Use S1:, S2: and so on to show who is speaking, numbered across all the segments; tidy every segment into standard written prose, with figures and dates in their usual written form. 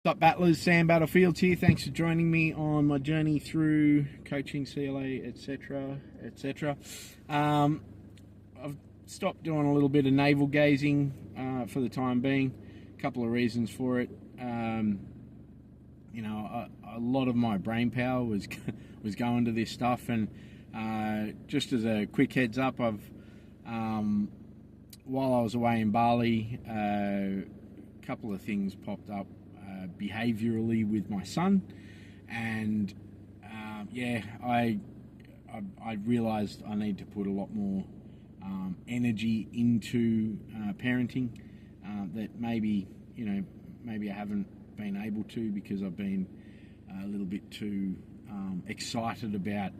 S1: Up Battlers, Sam Battlefields here. Thanks for joining me on my journey through coaching, CLA, etc., etc. I've stopped doing a little bit of navel gazing for the time being. A couple of reasons for it. A lot of my brain power was going to this stuff, and just as a quick heads up, while I was away in Bali, a couple of things popped up behaviorally with my son, and I realized I need to put a lot more energy into parenting that maybe I haven't been able to, because I've been a little bit too excited about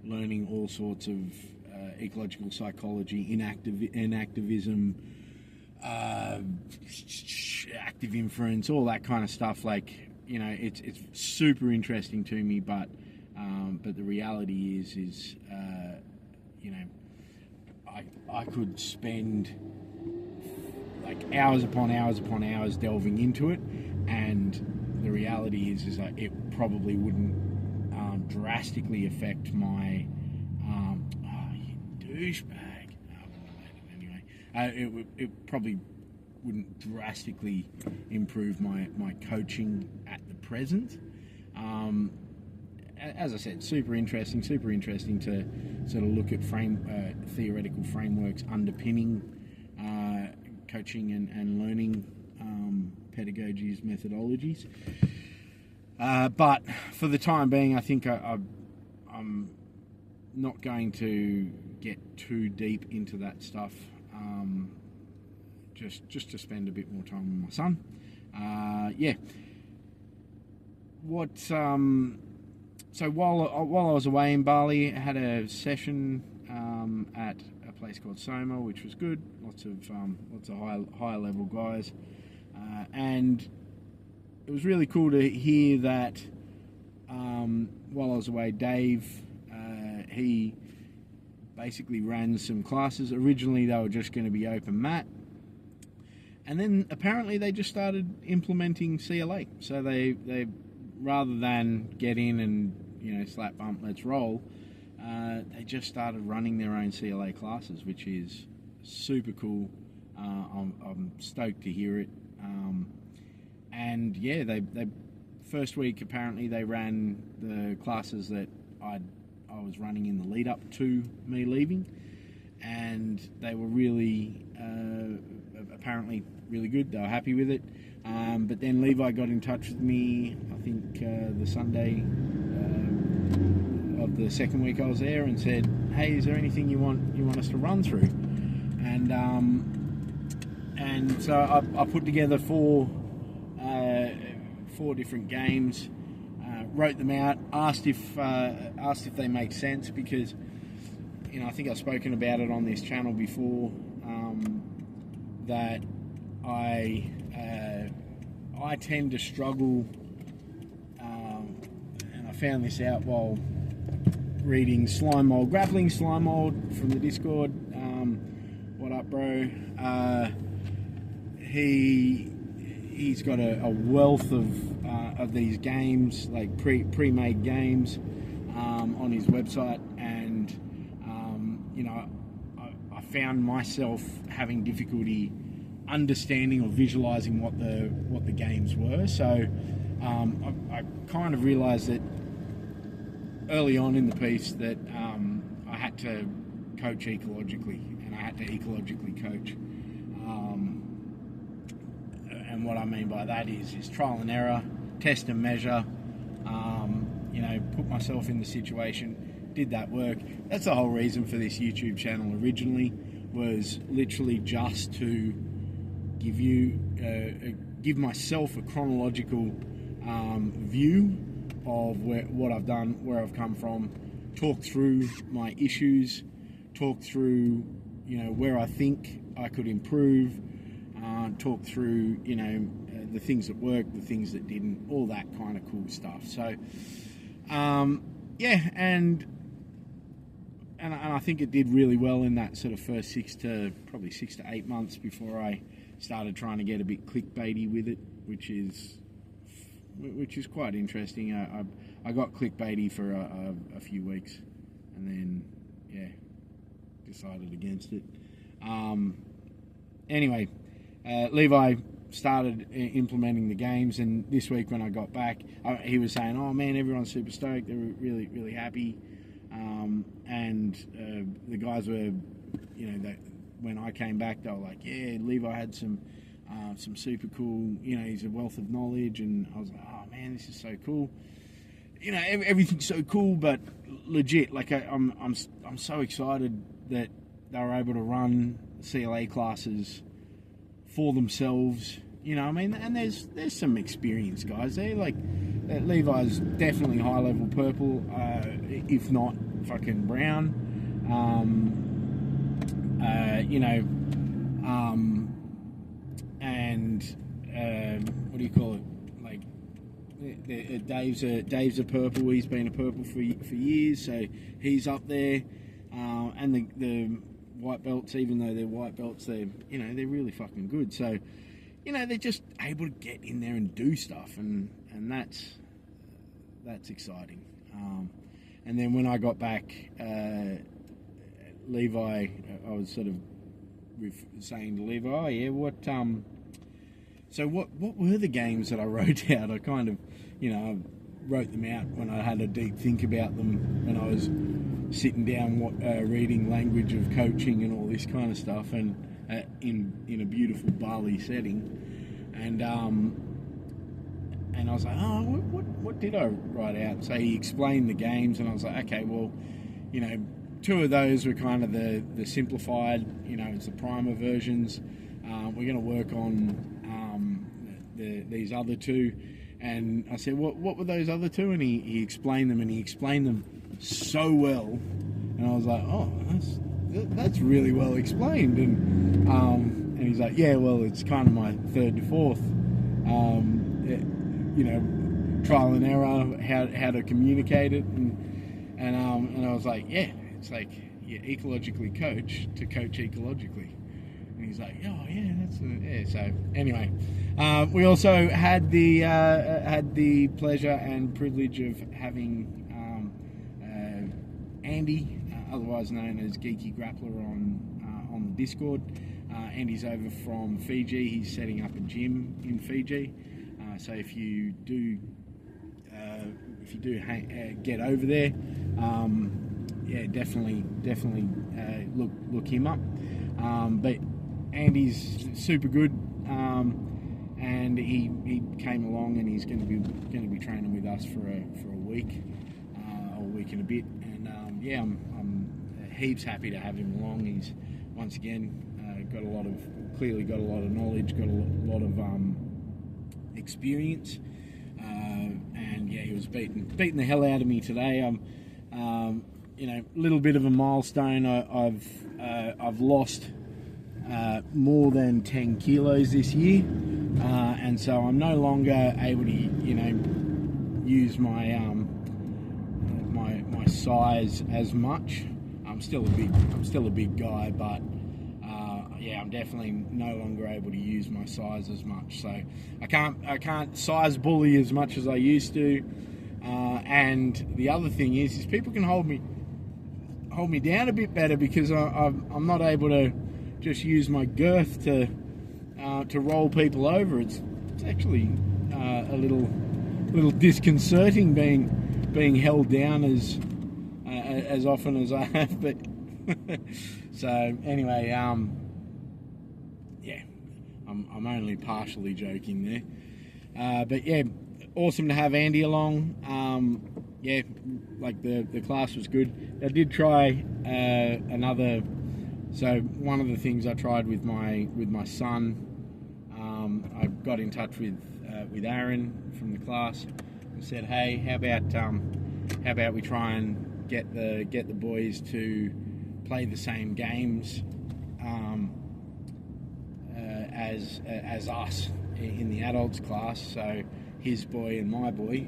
S1: learning all sorts of ecological psychology, inactivism, active inference, all that kind of stuff. It's super interesting to me, but the reality is I could spend like hours upon hours delving into it, and the reality is that it probably wouldn't drastically affect my you douchebag. It probably wouldn't drastically improve my coaching at the present. As I said, super interesting to sort of look at theoretical frameworks underpinning coaching and learning pedagogies, methodologies. But for the time being, I think I'm not going to get too deep into that stuff. Just to spend a bit more time with my son. So while I was away in Bali, I had a session at a place called Soma, which was good. Lots of higher level guys, and it was really cool to hear that while I was away, Dave, he basically ran some classes. Originally, they were just going to be open mat, and then apparently they just started implementing CLA. So they rather than get in and slap bump, let's roll, they just started running their own CLA classes, which is super cool. I'm stoked to hear it. They first week apparently they ran the classes that I was running in the lead up to me leaving, and they were really apparently really good. They were happy with it. But then Levi got in touch with me, I think the Sunday of the second week I was there, and said, "Hey, is there anything you want us to run through?" And so I put together four different games, wrote them out, asked if they make sense, because I think I've spoken about it on this channel before, that I tend to struggle, and I found this out while reading Grappling Slime Mold from the Discord. What up, bro? He's got a wealth of these games, like pre-made games, on his website, and I found myself having difficulty understanding or visualizing what the games were. So I kind of realized that early on in the piece that I had to coach ecologically, and I had to ecologically coach. And what I mean by that is trial and error, test and measure, put myself in the situation, did that work. That's the whole reason for this YouTube channel originally, was literally just to give myself a chronological view of what I've done, where I've come from, talk through my issues, talk through where I think I could improve, talk through the things that worked, the things that didn't, all that kind of cool stuff. So and I think it did really well in that sort of first 6 to 8 months before I started trying to get a bit clickbaity with it, which is which is quite interesting. I got clickbaity for a few weeks, and then decided against it. Anyway, Levi started implementing the games, and this week when I got back, he was saying, "Oh man, everyone's super stoked. They were really, really happy." And the guys were, when I came back, they were like, "Yeah, Levi had some super cool. He's a wealth of knowledge." And I was like, "Oh man, this is so cool." Everything's so cool, but legit, like I'm so excited that they were able to run CLA classes for themselves. And there's some experienced guys there. Like Levi's definitely high level purple, if not fucking brown. What do you call it? Like Dave's a purple. He's been a purple for years, so he's up there. And the white belts, even though they're white belts, they're really fucking good. So they're just able to get in there and do stuff, and that's exciting. And then when I got back, Levi, I was sort of saying to Levi, "Oh yeah, what were the games that I wrote out?" I kind of, I wrote them out when I had a deep think about them, when I was sitting down reading language of coaching and all this kind of stuff, and in a beautiful Bali setting, and I was like, "Oh, what did I write out?" So he explained the games, and I was like, "Okay, well, two of those were kind of the simplified, it's the primer versions. We're going to work on these other two." And I said, what were those other two? And he explained them, and he explained them so well. And I was like, "Oh, that's really well explained." And he's like, "Yeah, well, it's kind of my third to fourth, trial and error, how to communicate it." And I was like, "Yeah, it's like you ecologically coach to coach ecologically." And he's like, "Oh yeah, that's So anyway, we also had the pleasure and privilege of having Andy, otherwise known as Geeky Grappler, on the Discord. Andy's over from Fiji. He's setting up a gym in Fiji. So if you do get over there, definitely look him up. But Andy's super good, and he came along, and he's going to be training with us for a week, or a week and a bit. And I'm heaps happy to have him along. He's once again clearly got a lot of knowledge, got a lot of experience, and he was beating the hell out of me today. Little bit of a milestone. I've lost more than 10 kilos this year, and so I'm no longer able to use my my size as much. I'm still a big guy, but I'm definitely no longer able to use my size as much. So I can't size bully as much as I used to. And the other thing is people can hold me down a bit better, because I'm not able to just use my girth to roll people over. It's actually a little disconcerting being held down as often as I have. But so anyway, I'm only partially joking there. But awesome to have Andy along. The class was good. I did try another. So one of the things I tried with my son, I got in touch with Aaron from the class and said, "Hey, how about we try and get the boys to play the same games as us in the adults class, so his boy and my boy,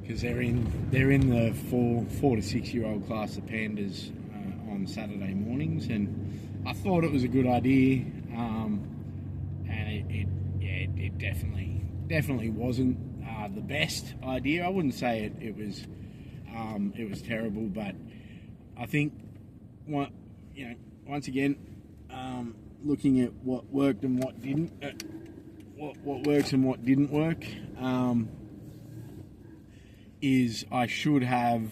S1: because they're in the 4 to 6 year old class, the Pandas, on Saturday mornings." And I thought it was a good idea, and it definitely wasn't. the best idea. I wouldn't say it was terrible, but I think once again, looking at what worked and what didn't, what works and what didn't work, is I should have.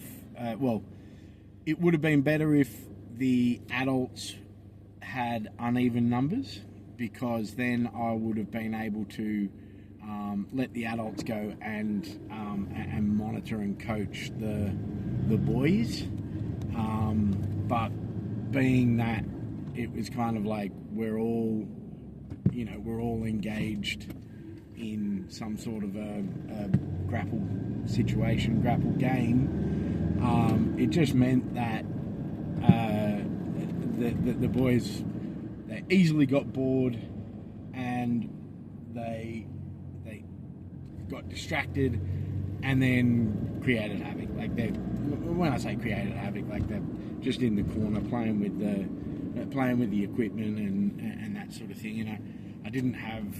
S1: It would have been better if the adults had uneven numbers, because then I would have been able to let the adults go and monitor and coach the boys. But being that it was kind of like we're all engaged in some sort of a grapple situation, grapple game, it just meant that the boys, they easily got bored and they got distracted and then created havoc. Like, when I say created havoc, like they're just in the corner playing with the equipment and that sort of thing. I didn't have,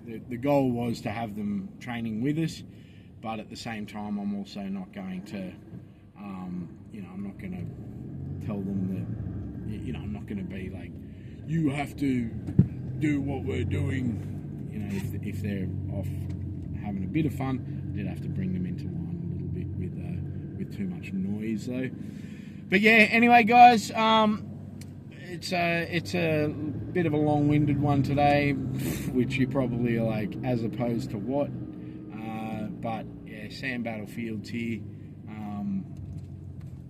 S1: the goal was to have them training with us, but at the same time, I'm also not going to, I'm not going to tell them that, I'm not going to be like, you have to do what we're doing. If they're off having a bit of fun, I did have to bring them into line a little bit with too much noise though. But yeah, anyway, guys, it's a bit of a long-winded one today, which you probably are like, as opposed to what? But yeah, Sam Battlefields here.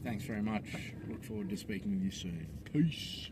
S1: Thanks very much. Look forward to speaking with you soon. Peace.